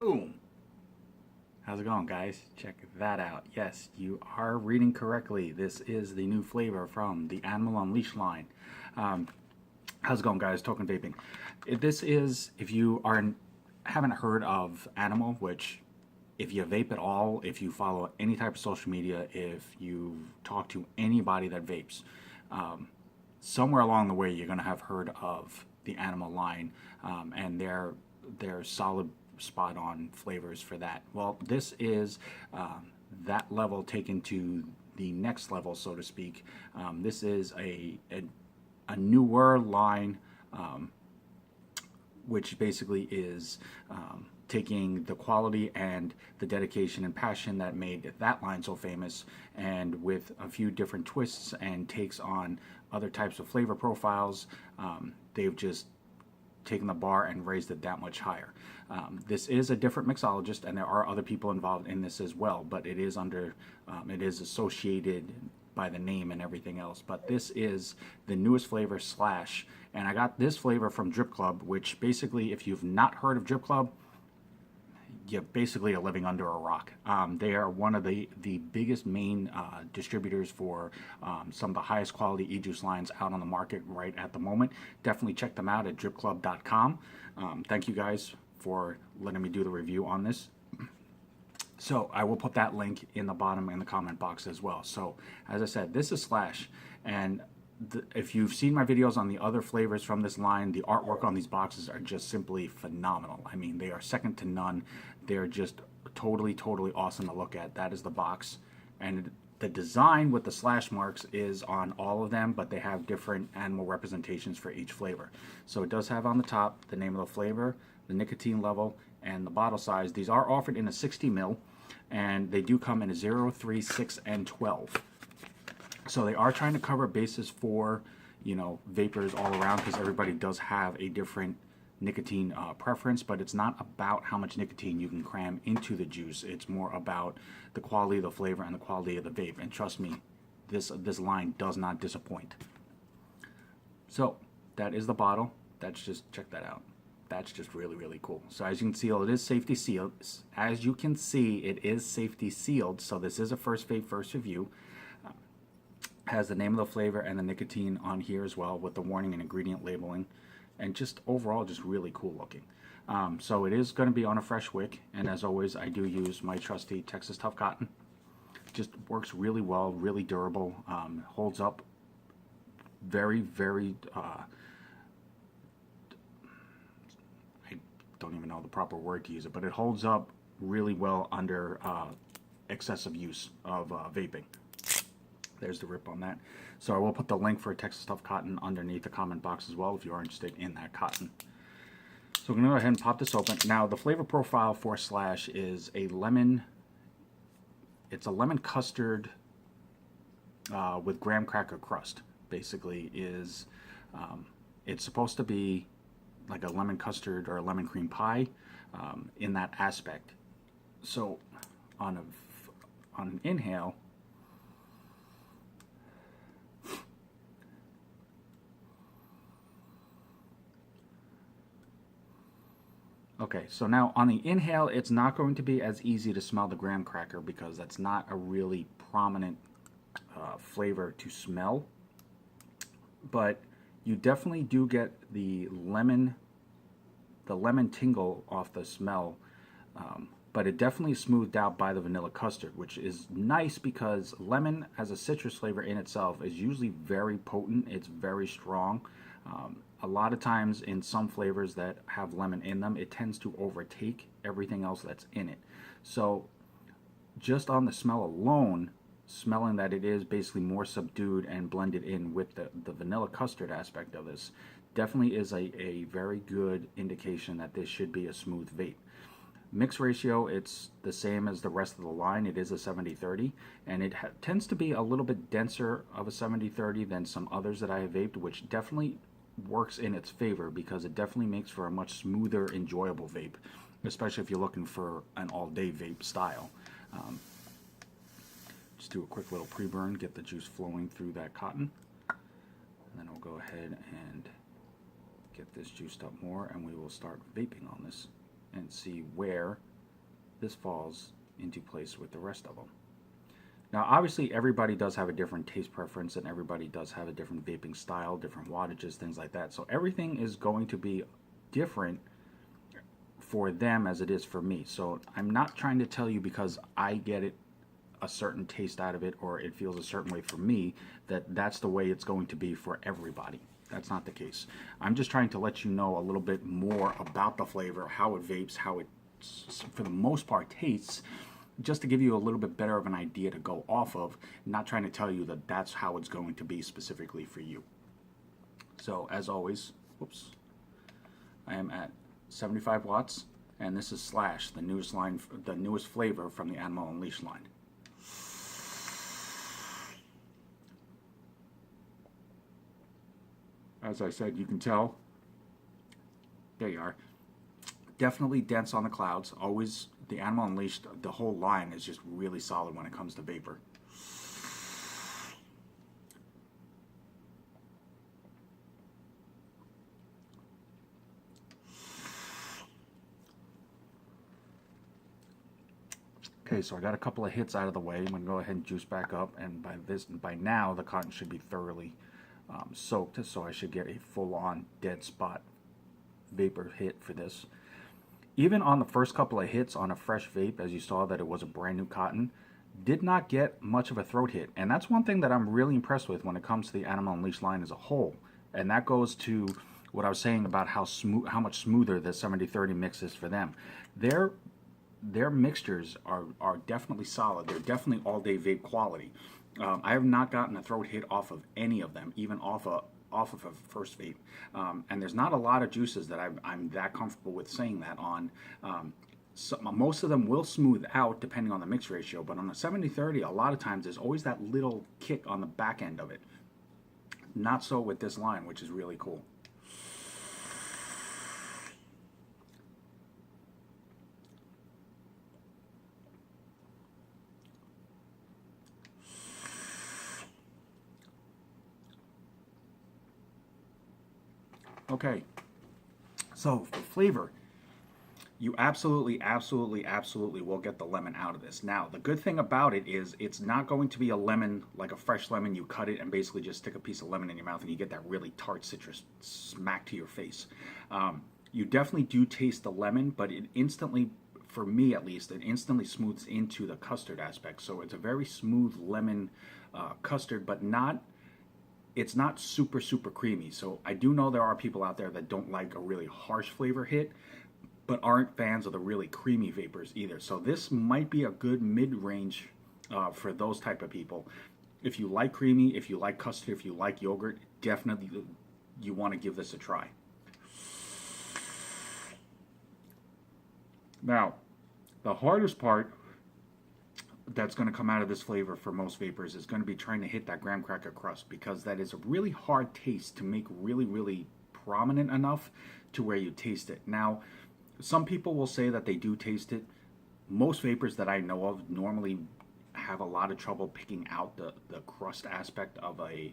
Boom. How's it going, guys? Check that out. Yes, you are reading correctly. This is the new flavor from the ANML Unleashed line. Um, how's it going, guys? Talking vaping. This is, if you haven't heard of ANML, which if you vape at all, if you follow any type of social media, if you talk to anybody that vapes, somewhere along the way you're going to have heard of the ANML line, and they're solid, spot on flavors for that. Well, this is that level taken to the next level, so to speak. This is a newer line, which basically is taking the quality and the dedication and passion that made that line so famous, and with a few different twists and takes on other types of flavor profiles, they've just taken the bar and raised it that much higher. This is a different mixologist, and there are other people involved in this as well, but it is it is associated by the name and everything else. But this is the newest flavor, Slash, and I got this flavor from Drip Club, which basically, if you've not heard of Drip Club, you basically are living under a rock. They are one of the biggest main distributors for some of the highest quality e-juice lines out on the market right at the moment. Definitely check them out at dripclub.com. Thank you guys for letting me do the review on this. So I will put that link in the bottom in the comment box as well. So as I said, this is Slash, and if you've seen my videos on the other flavors from this line, the artwork on these boxes are just simply phenomenal. I mean, they are second to none. They're just totally awesome to look at. That is the box, and the design with the slash marks is on all of them, but they have different animal representations for each flavor. So it does have on the top the name of the flavor, the nicotine level, and the bottle size. These are offered in a 60 ml, and they do come in a 0, 3, 6, and 12. So they are trying to cover bases for, vapors all around, because everybody does have a different nicotine preference, but it's not about how much nicotine you can cram into the juice. It's more about the quality of the flavor and the quality of the vape. And trust me, this line does not disappoint. So that is the bottle. That's just, check that out. That's just really cool. So as you can see, it is safety sealed. As you can see, it is safety sealed. So this is a first vape, first review. Has the name of the flavor and the nicotine on here as well, with the warning and ingredient labeling, and just overall just really cool looking. So it is going to be on a fresh wick, and as always I do use my trusty Texas Tough Cotton. Just works really well, really durable, holds up very I don't even know the proper word to use it, but it holds up really well under excessive use of vaping. There's the rip on that. So I will put the link for Texas Tough Cotton underneath the comment box as well if you are interested in that cotton. So I'm going to go ahead and pop this open. Now the flavor profile for Slash is a lemon. It's a lemon custard with graham cracker crust. Basically is it's supposed to be like a lemon custard or a lemon cream pie in that aspect. So on an inhale, okay, so now on the inhale, it's not going to be as easy to smell the graham cracker, because that's not a really prominent flavor to smell. But you definitely do get the lemon tingle off the smell, but it definitely is smoothed out by the vanilla custard, which is nice because lemon as a citrus flavor in itself is usually very potent. It's very strong. A lot of times in some flavors that have lemon in them, it tends to overtake everything else that's in it. So just on the smell alone, smelling that it is basically more subdued and blended in with the vanilla custard aspect of this, definitely is a very good indication that this should be a smooth vape. Mix ratio, it's the same as the rest of the line. It is a 70-30, and it tends to be a little bit denser of a 70-30 than some others that I have vaped, which definitely works in its favor, because it definitely makes for a much smoother, enjoyable vape, especially if you're looking for an all-day vape style. Just do a quick little pre-burn, get the juice flowing through that cotton, and then I'll go ahead and get this juiced up more, and we will start vaping on this and see where this falls into place with the rest of them. Now, obviously, everybody does have a different taste preference, and everybody does have a different vaping style, different wattages, things like that. So everything is going to be different for them as it is for me. So I'm not trying to tell you because I get it a certain taste out of it or it feels a certain way for me that that's the way it's going to be for everybody. That's not the case. I'm just trying to let you know a little bit more about the flavor, how it vapes, how it, for the most part, tastes, just to give you a little bit better of an idea to go off of, not trying to tell you that that's how it's going to be specifically for you. So as always, whoops, I am at 75 watts, and this is Slash, the newest flavor from the ANML Unleashed line. As I said, you can tell, there you are, definitely dense on the clouds. Always, the ANML Unleashed, the whole line is just really solid when it comes to vapor. Okay, so I got a couple of hits out of the way. I'm going to go ahead and juice back up, and by now the cotton should be thoroughly soaked, so I should get a full-on dead spot vapor hit for this. Even on the first couple of hits on a fresh vape, as you saw that it was a brand new cotton, did not get much of a throat hit, and that's one thing that I'm really impressed with when it comes to the ANML Unleashed line as a whole, and that goes to what I was saying about how much smoother the 70-30 mix is for them. Their mixtures are definitely solid. They're definitely all-day vape quality. I have not gotten a throat hit off of any of them, even off of a first vape. And there's not a lot of juices that I'm that comfortable with saying that on. So most of them will smooth out depending on the mix ratio, but on a 70-30, a lot of times there's always that little kick on the back end of it. Not so with this line, which is really cool. Okay, so for flavor, you absolutely will get the lemon out of this. Now, the good thing about it is it's not going to be a lemon, like a fresh lemon. You cut it and basically just stick a piece of lemon in your mouth and you get that really tart citrus smack to your face. You definitely do taste the lemon, but it instantly, for me at least, it instantly smooths into the custard aspect. So it's a very smooth lemon custard, but it's not super creamy. So I do know there are people out there that don't like a really harsh flavor hit, but aren't fans of the really creamy vapors either. So this might be a good mid-range for those type of people. If you like creamy, if you like custard, if you like yogurt, definitely you want to give this a try. Now, the hardest part that's going to come out of this flavor for most vapors is going to be trying to hit that graham cracker crust, because that is a really hard taste to make really prominent enough to where you taste it. Now, some people will say that they do taste it. Most vapors that I know of normally have a lot of trouble picking out the crust aspect of a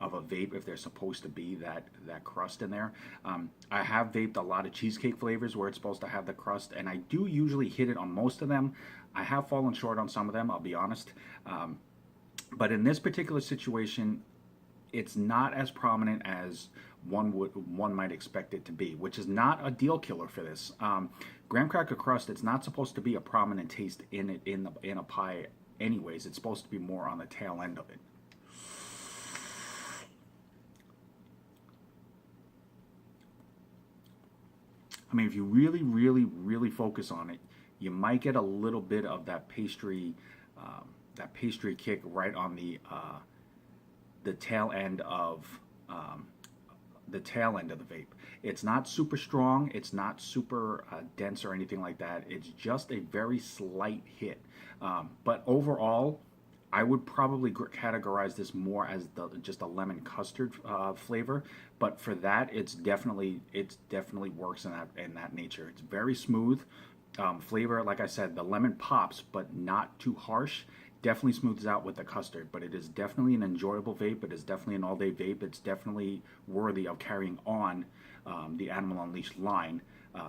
vape if there's supposed to be that crust in there. I have vaped a lot of cheesecake flavors where it's supposed to have the crust, and I do usually hit it on most of them. I have fallen short on some of them, I'll be honest. But in this particular situation, it's not as prominent as one might expect it to be, which is not a deal killer for this. Graham cracker crust, it's not supposed to be a prominent taste in a pie anyways. It's supposed to be more on the tail end of it. I mean, if you really focus on it, you might get a little bit of that pastry kick right on the tail end of the vape. It's not super strong. It's not super dense or anything like that. It's just a very slight hit. But overall, I would probably categorize this more as just a lemon custard flavor. But for that, it definitely works in that nature. It's very smooth. Flavor, like I said, the lemon pops, but not too harsh. Definitely smooths out with the custard, but it is definitely an enjoyable vape. It is definitely an all-day vape. It's definitely worthy of carrying on the ANML Unleashed line.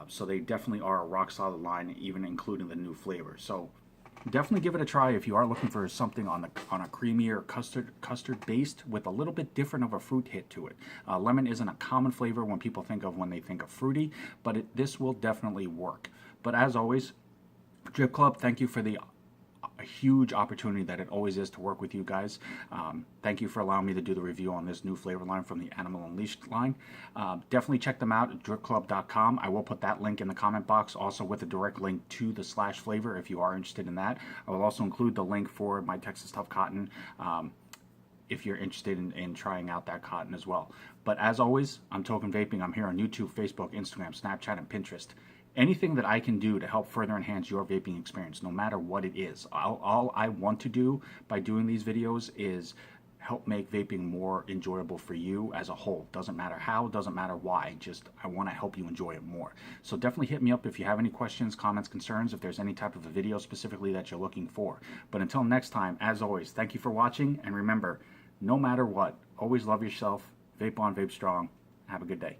So they definitely are a rock solid line, even including the new flavor. So definitely give it a try if you are looking for something on a creamier custard based with a little bit different of a fruit hit to it. Lemon isn't a common flavor when people think of when they think of fruity, but this will definitely work. But as always, Drip Club, thank you for the a huge opportunity that it always is to work with you guys. Thank you for allowing me to do the review on this new flavor line from the Animal Unleashed line. Definitely check them out at dripclub.com. I will put that link in the comment box, also with a direct link to the Slash flavor if you are interested in that. I will also include the link for my Texas Tough Cotton if you're interested in trying out that cotton as well. But as always, I'm Token Vaping. I'm here on YouTube, Facebook, Instagram, Snapchat, and Pinterest. Anything that I can do to help further enhance your vaping experience, no matter what it is. All I want to do by doing these videos is help make vaping more enjoyable for you as a whole. Doesn't matter how, doesn't matter why, just I want to help you enjoy it more. So definitely hit me up if you have any questions, comments, concerns, if there's any type of a video specifically that you're looking for. But until next time, as always, thank you for watching, and remember, no matter what, always love yourself, vape on, vape strong. Have a good day.